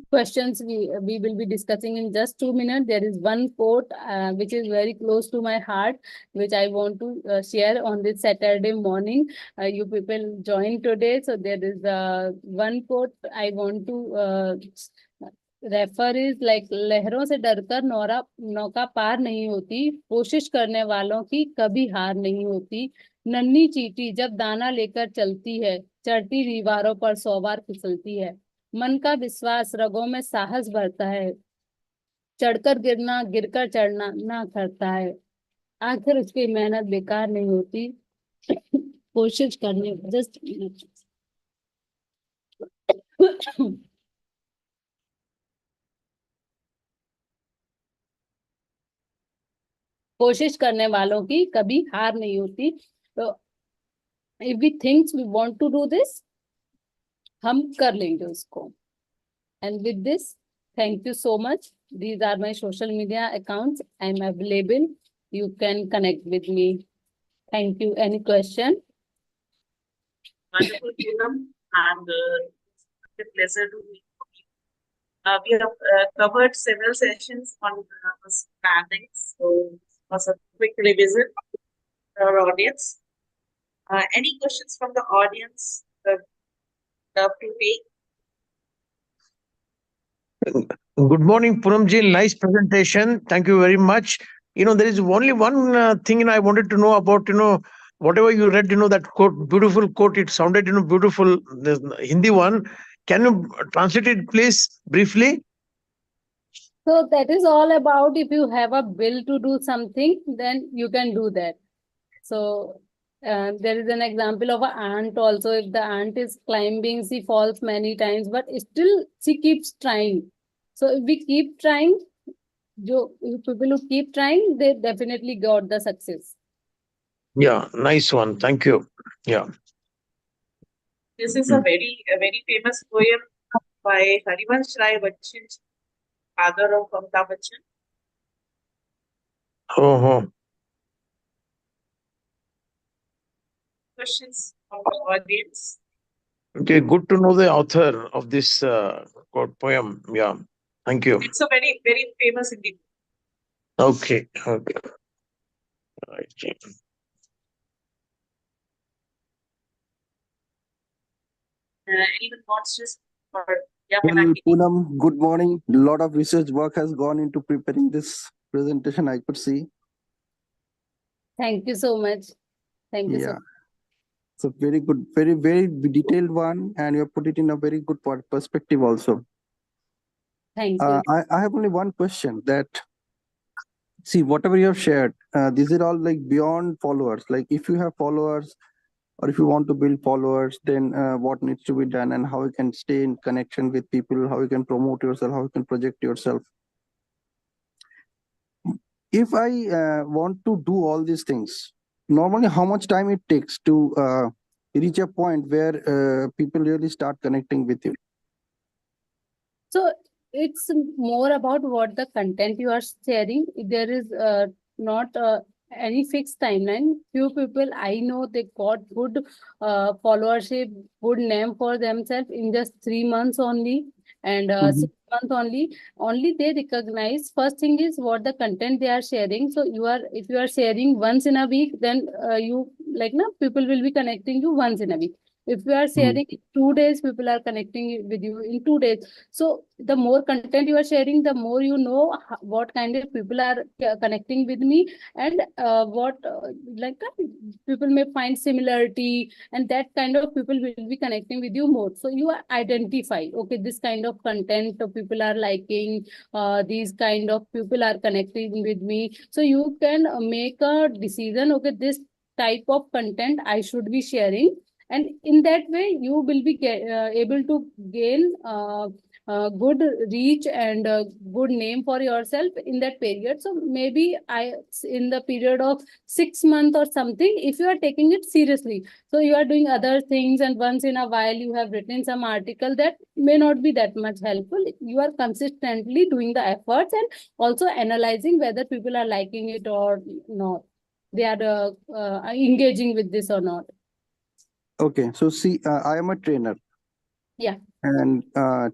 questions we will be discussing in just 2 minutes. There is one quote which is very close to my heart, which I want to share on this Saturday morning. You people join today, so there is one quote I want to refer is like लहरों से डरकर नौका पार नहीं होती, कोशिश करने वालों की कभी हार नहीं होती। नन्ही चींटी जब दाना लेकर चलती है, चढ़ती दीवारों पर 100 बार फिसलती है। मन का विश्वास रगों में साहस भरता है, चढ़कर गिरना गिरकर चढ़ना ना करता है। आखिर उसकी मेहनत बेकार नहीं होती, कोशिश करने जस्ट कोशिश करने वालों की कभी हार नहीं होती। तो if we thinks we want to do this, हम कर लेंगे उसको। And with this, thank you so much. These are my social media accounts. I'm available. You can connect with me. Thank you. Any question? Wonderful, Poonam, and it's a pleasure to meet you. We have covered several sessions on standings, so it was a quick revision for our audience. Any questions from the audience? Love to take. Good morning, Poonam ji. Nice presentation. Thank you very much. There is only one thing I wanted to know about, whatever you read, that quote, beautiful quote, it sounded, beautiful, the Hindi one. Can you translate it, please, briefly? So that is all about if you have a will to do something, then you can do that. So there is an example of an ant also. If the ant is climbing, she falls many times, but still she keeps trying. So if we keep trying, people who keep trying, they definitely got the success. Yeah, nice one. Thank you. Yeah. This is a very famous poem by Harivansh Rai Bachchan, father of Amitabh Bachchan. Oh. Questions from the audience? Okay, good to know the author of this poem. Yeah, thank you. It's a very famous Indian. Okay. Right. Anyone wants to or yeah, Well, Pinaki? Poonam, good morning. A lot of research work has gone into preparing this presentation, I could see. Thank you so much. Thank you so Yeah. much. It's a very good, very detailed one, and you have put it in a very good perspective also. Thank you. I have only one question that, see, whatever you have shared, these are all like beyond followers. Like if you have followers or if you want to build followers, then what needs to be done and how you can stay in connection with people, how you can promote yourself, how you can project yourself. If I want to do all these things, normally how much time it takes to reach a point where people really start connecting with you? So it's more about what the content you are sharing. There is not any fixed timeline. Few people I know, they got good followership, good name for themselves in just 3 months only, and 6 months only they recognize. First thing is what the content they are sharing. So if you are sharing once in a week, then you like people will be connecting you once in a week. If you are sharing 2 days, people are connecting with you in 2 days. So the more content you are sharing, the more you know what kind of people are connecting with me, and what people may find similarity, and that kind of people will be connecting with you more. So you identify, okay, this kind of content people are liking, these kind of people are connecting with me. So you can make a decision, okay, this type of content I should be sharing, and in that way you will be able to gain good reach and good name for yourself in that period. So maybe in the period of 6 months or something, if you are taking it seriously, so you are doing other things, and once in a while you have written some article, that may not be that much helpful. You are consistently doing the efforts and also analyzing whether people are liking it or not, they are engaging with this or not. Okay, so see, I am a trainer. Yeah. And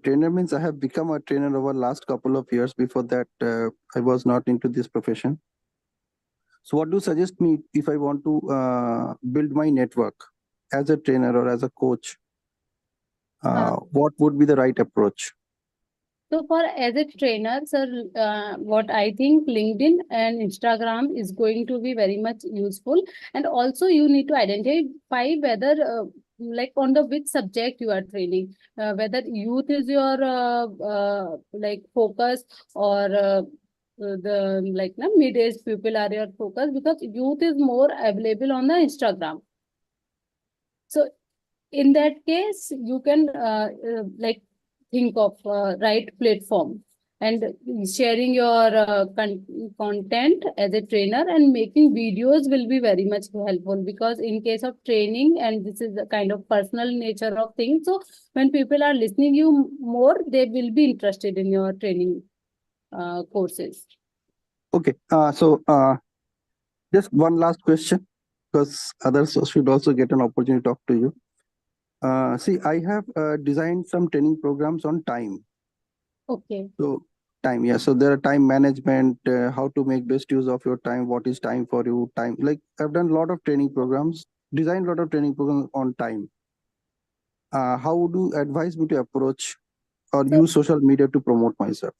trainer means I have become a trainer over last couple of years. Before that, I was not into this profession. So what do you suggest me if I want to build my network as a trainer or as a coach? What would be the right approach? So for as a trainer, sir, what I think LinkedIn and Instagram is going to be very much useful. And also you need to identify whether like on the which subject you are training, whether youth is your like focus, or the like mid-aged people are your focus, because youth is more available on the Instagram. So in that case, you can like think of right platform, and sharing your content as a trainer and making videos will be very much helpful, because in case of training, and this is the kind of personal nature of things, so when people are listening you more, they will be interested in your training courses. Okay. Just one last question, because others should also get an opportunity to talk to you. See, I have designed some training programs on time. Okay. So time, yeah. So there are time management, how to make best use of your time, what is time for you, time. Like I've done a lot of training programs, designed a lot of training programs on time. How would you advise me to approach or So use social media to promote myself?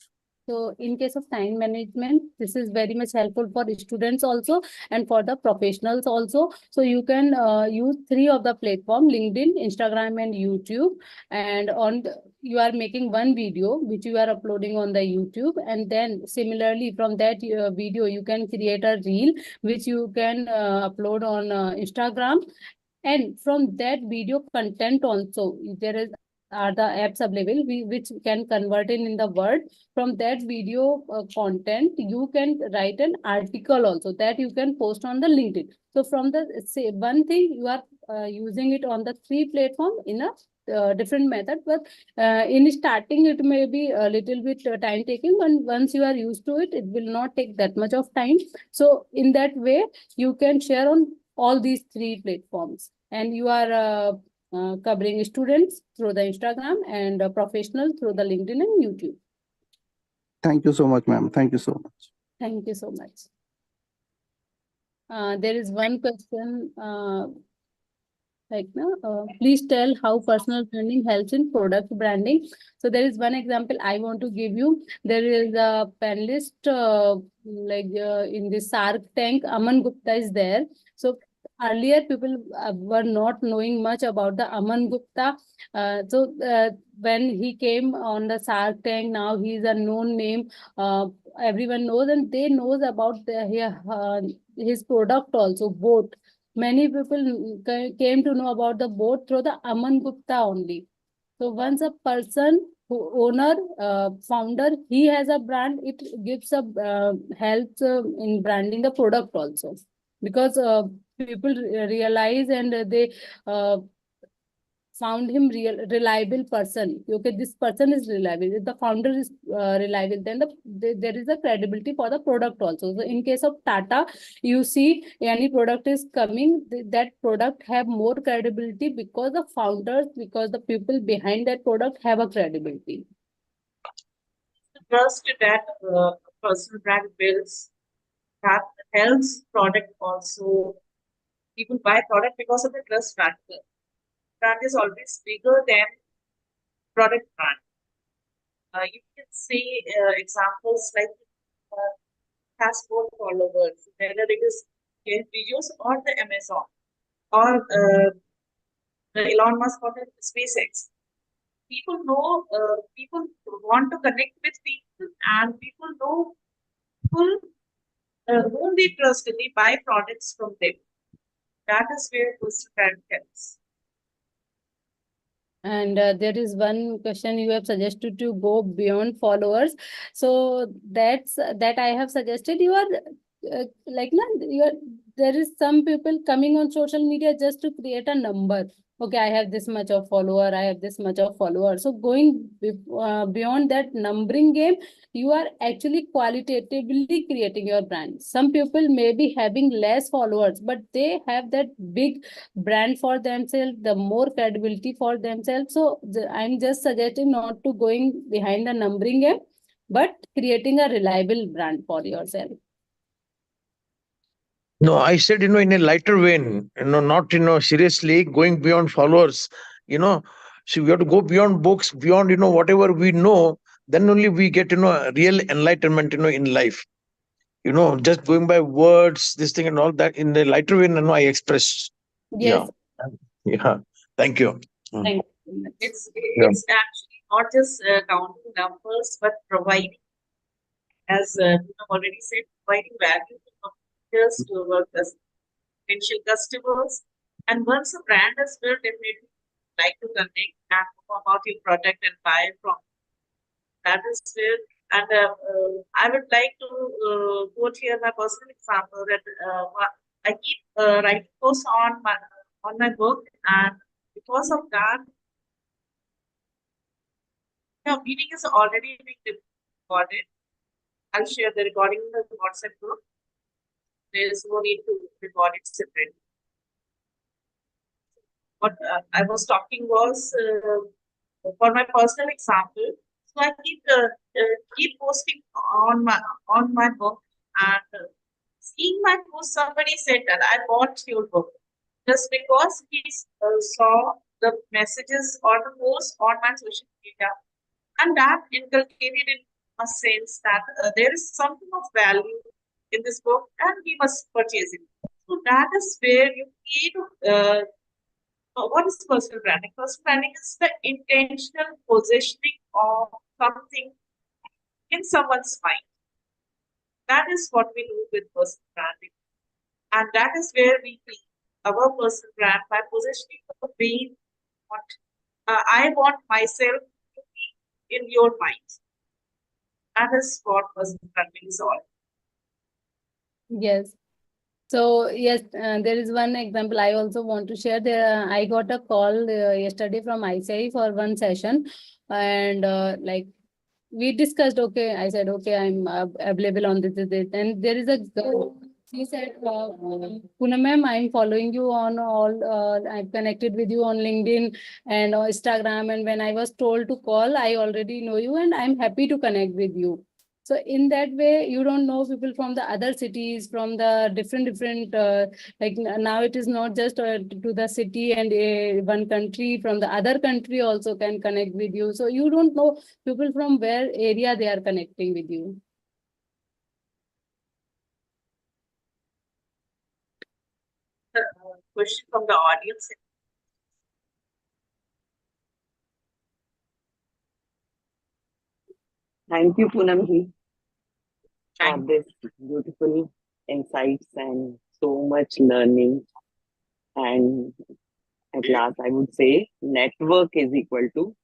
So in case of time management, this is very much helpful for students also and for the professionals also. So you can use three of the platform: LinkedIn, Instagram, and YouTube. And you are making one video which you are uploading on the YouTube, and then similarly from that video you can create a reel which you can upload on Instagram. And from that video content also, there is are the apps available which can convert in the word. From that video content, you can write an article also that you can post on the LinkedIn. So from the say one thing, you are using it on the three platform in a different method, but in starting it may be a little bit time taking, but once you are used to it, it will not take that much of time. So in that way you can share on all these three platforms, and you are covering students through the Instagram and professionals through the LinkedIn and YouTube. Thank you so much, ma'am. Thank you so much. Thank you so much. There is one question please tell how personal branding helps in product branding. So there is one example I want to give you. There is a panelist in the Shark Tank, Aman Gupta is there. So earlier people were not knowing much about the Aman Gupta. When he came on the Shark Tank, now he is a known name. Everyone knows, and they knows about his product also, boat. Many people came to know about the boat through the Aman Gupta only. So once a person who owner, founder, he has a brand, it gives a helps in branding the product also, because people realize and they found him reliable person. Okay, this person is reliable. If the founder is reliable, then there is a credibility for the product also. So in case of Tata, you see any product is coming, that product have more credibility because the founders, because the people behind that product have a credibility. The trust that a personal brand builds, that helps product also. People buy product because of the trust factor. Brand is always bigger than product brand. You can see examples like has more followers, whether it is videos or the Amazon or the Elon Musk or the SpaceX. People know, people want to connect with people, and people know people whom they trust, they buy products from them. That is where personal brand helps. And there is one question you have suggested to go beyond followers. So that I have suggested. You are there is some people coming on social media just to create a number. Okay, I have this much of follower, I have this much of follower. So going beyond that numbering game, you are actually qualitatively creating your brand. Some people may be having less followers, but they have that big brand for themselves, the more credibility for themselves. So I'm just suggesting not to going behind the numbering game, but creating a reliable brand for yourself. No, I said, in a lighter vein, not, seriously going beyond followers, so we have to go beyond books, beyond, whatever we know. then only we get, a real enlightenment, in life. Just going by words, this thing and all that, in the lighter way, I express. Yes, Yeah. Thank you. thank you so much. It's actually not just counting numbers, but providing, as Poonam already said, providing value to competitors, to our potential customers. And once a brand is built, definitely like to connect and know about your product and buy from. That is where, and I would like to quote here my personal example that I keep writing posts on my book, and because of that, meeting is already being recorded. I'll share the recording in the WhatsApp group. There is no need to record it separately. What I was talking was for my personal example. So I keep posting on my book, and seeing my post, somebody said that I bought your book just because he saw the messages or the post on my social media, and that inculcated in a sense that there is something of value in this book, and we must purchase it. So that is where you create. What is personal branding? Personal branding is the intentional positioning of something in someone's mind. That is what we do with personal branding. And that is where we create our personal brand by positioning the way what I want myself to be in your mind. That is what personal branding is all. Yes. So yes, there is one example I also want to share. There, I got a call yesterday from ICAI for one session, and like we discussed. Okay, I said okay, I'm available on this, and there is a girl. She said, Poonam ma'am, I'm following you on all. I'm connected with you on LinkedIn and Instagram. And when I was told to call, I already know you, and I'm happy to connect with you. So in that way, you don't know people from the other cities, from the different, like now it is not just to the city and one country, from the other country also can connect with you. So you don't know people from where area they are connecting with you. Question from the audience. Thank you, Poonam ji, for Thank this beautiful insights and so much learning. And at last, I would say network is equal to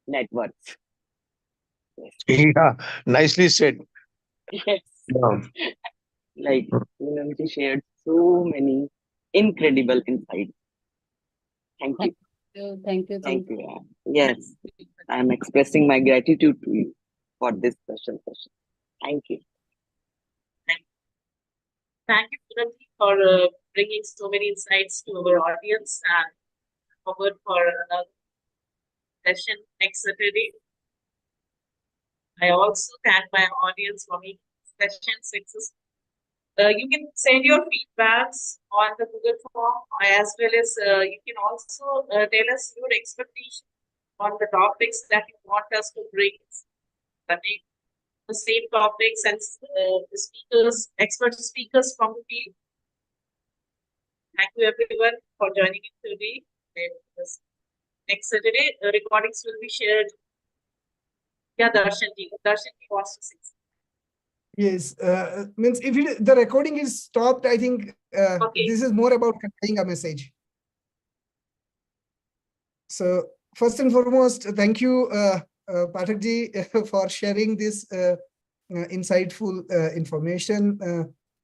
net worth. Yes. Yeah. Nicely said. Yes. Yeah. Like Poonam ji shared so many incredible insights. Thank you. Thank you. Thank you. Yes, I'm expressing my gratitude to you for this special session. Thank you. Thank you, Poonam, for bringing so many insights to our audience, and forward for another session next Saturday. I also thank my audience for making this session successful. You can send your feedbacks on the Google form, as well as you can also tell us your expectations on the topics that you want us to bring, the same topics and the speakers, expert speakers from the field. Thank you everyone for joining in today. Next Saturday, the recordings will be shared. Yeah, Darshan ji wants to say. Yes, means if the recording is stopped, I think Okay. this is more about conveying a message. So first and foremost, thank you, Pathak ji, for sharing this insightful information.